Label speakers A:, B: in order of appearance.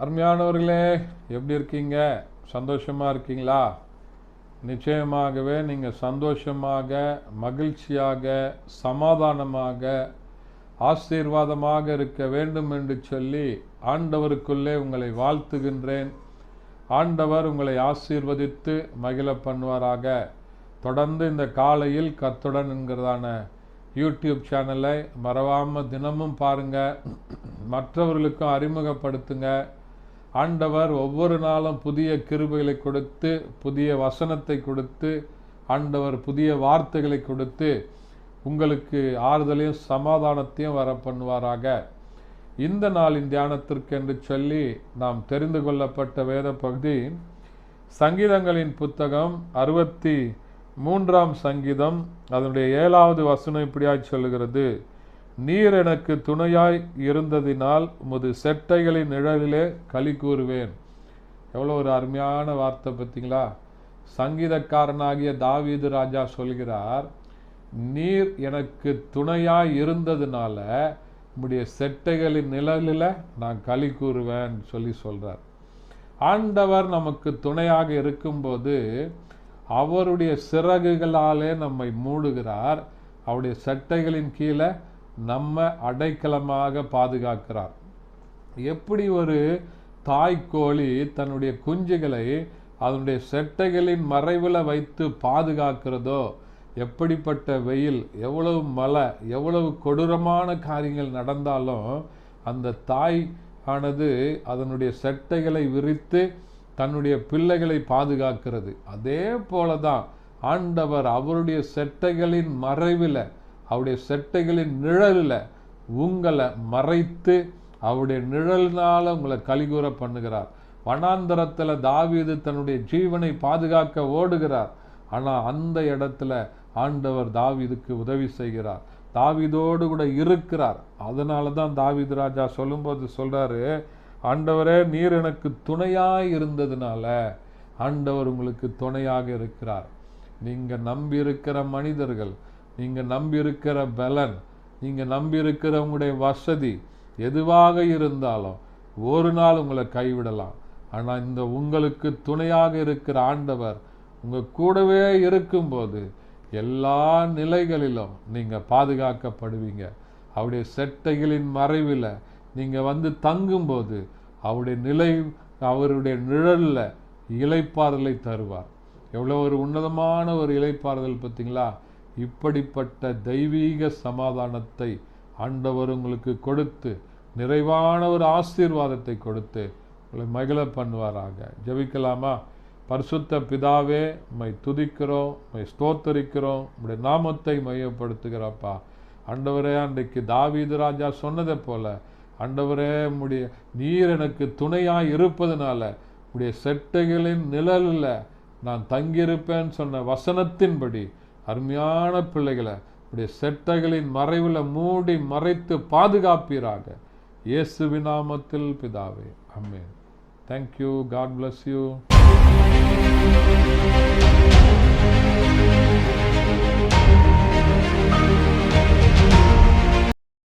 A: அருமையானவர்களே, எப்படி இருக்கீங்க? சந்தோஷமாக இருக்கீங்களா? நிச்சயமாகவே நீங்கள் சந்தோஷமாக, மகிழ்ச்சியாக, சமாதானமாக, ஆசீர்வாதமாக இருக்க வேண்டும் என்று சொல்லி ஆண்டவருக்குள்ளே உங்களை வாழ்த்துகின்றேன். ஆண்டவர் உங்களை ஆசீர்வதித்து மகிழ பண்ணுவாராக. தொடர்ந்து இந்த காலையில் கர்த்தருடன் என்கிறதான யூடியூப் சேனலை மறவாமல் தினமும் பாருங்கள், மற்றவர்களுக்கும் அறிமுகப்படுத்துங்க. ஆண்டவர் ஒவ்வொரு நாளும் புதிய கிருபைகளை கொடுத்து, புதிய வசனத்தை கொடுத்து, ஆண்டவர் புதிய வார்த்தைகளை கொடுத்து உங்களுக்கு ஆறுதலையும் சமாதானத்தையும் வர பண்ணுவாராக. இந்த நாளின் தியானத்திற்கு என்று சொல்லி நாம் தெரிந்து கொள்ளப்பட்ட வேத பகுதி சங்கீதங்களின் புத்தகம் 63ஆம் சங்கீதம், அதனுடைய 7வது வசனம் இப்படியாய் சொல்லுகிறது: நீர் எனக்கு துணையாய் இருந்ததினால் உமது செட்டைகளின் நிழலிலே களி கூறுவேன். எவ்வளோ ஒரு அருமையான வார்த்தை பார்த்தீங்களா? சங்கீதக்காரனாகிய தாவீது ராஜா சொல்கிறார், நீர் எனக்கு துணையாய் இருந்ததுனால உம்முடைய செட்டைகளின் நிழலில் நான் களி கூறுவேன் சொல்லி சொல்கிறார். ஆண்டவர் நமக்கு துணையாக இருக்கும்போது அவருடைய சிறகுகளாலே நம்மை மூடுகிறார். அவருடைய செட்டைகளின் கீழே நம்ம அடைக்கலமாக பாதுகாக்கிறார். எப்படி ஒரு தாய்க்கோழி தன்னுடைய குஞ்சுகளை அதனுடைய செட்டைகளின் மறைவில் வைத்து பாதுகாக்கிறதோ, எப்படிப்பட்ட வெயில், எவ்வளவு மழை, எவ்வளவு கொடூரமான காரியங்கள் நடந்தாலும் அந்த தாய் ஆனது அதனுடைய செட்டைகளை விரித்து தன்னுடைய பிள்ளைகளை பாதுகாக்கிறது. அதே போல தான் ஆண்டவர் அவருடைய செட்டைகளின் மறைவில், அவருடைய செட்டைகளின் நிழலில் உங்களை மறைத்து அவருடைய நிழலினால் உங்களை கலிகூற பண்ணுகிறார். வனாந்தரத்தில் தாவீது தன்னுடைய ஜீவனை பாதுகாக்க ஓடுகிறார். ஆனால் அந்த இடத்துல ஆண்டவர் தாவீதுக்கு உதவி செய்கிறார், தாவீதோடு கூட இருக்கிறார். அதனால தான் தாவீது ராஜா சொல்லும்போது சொல்றாரு, ஆண்டவரே நீர் எனக்கு துணையாய் இருந்ததுனால ஆண்டவர் உங்களுக்கு துணையாக இருக்கிறார். நீங்கள் நம்பியிருக்கிற மனிதர்கள், நீங்கள் நம்பியிருக்கிற பலன், நீங்கள் நம்பியிருக்கிற உங்களுடைய வசதி எதுவாக இருந்தாலும் ஒரு நாள் உங்களை கைவிடலாம். ஆனால் இந்த உங்களுக்கு துணையாக இருக்கிற ஆண்டவர் உங்கள் கூடவே இருக்கும்போது எல்லா நிலைகளிலும் நீங்கள் பாதுகாக்கப்படுவீங்க. அவருடைய செட்டைகளின் மறைவில் நீங்கள் வந்து தங்கும்போது அவருடைய நிழலில் இளைப்பாறுதலை தருவார். எவ்வளோ ஒரு உன்னதமான ஒரு இளைப்பாறுதல் பார்த்தீங்களா? இப்படிப்பட்ட தெய்வீக சமாதானத்தை ஆண்டவர் உங்களுக்கு கொடுத்து, நிறைவான ஒரு ஆசீர்வாதத்தை கொடுத்து உங்களை மகிழ பண்ணுவாராக. ஜெபிக்கலாமா? பரிசுத்த பிதாவே, உம்மை துதிக்கிறோம், உம்மை ஸ்தோத்தரிக்கிறோம், உம்முடைய நாமத்தை மையப்படுத்துகிறப்பா. ஆண்டவரே, அன்றைக்கு தாவீது ராஜா சொன்னதை போல ஆண்டவரே, நீர் எனக்கு துணையாய் இருப்பதனால உடைய செட்டைகளின் நிழலில் நான் தங்கியிருப்பேன்னு சொன்ன வசனத்தின்படி அருமையான பிள்ளைகளை உடைய செட்டைகளின் மறைவில் மூடி மறைத்து பாதுகாப்பீராக. இயேசுவின் நாமத்தில் பிதாவே, ஆமென். தேங்க்யூ. God bless you.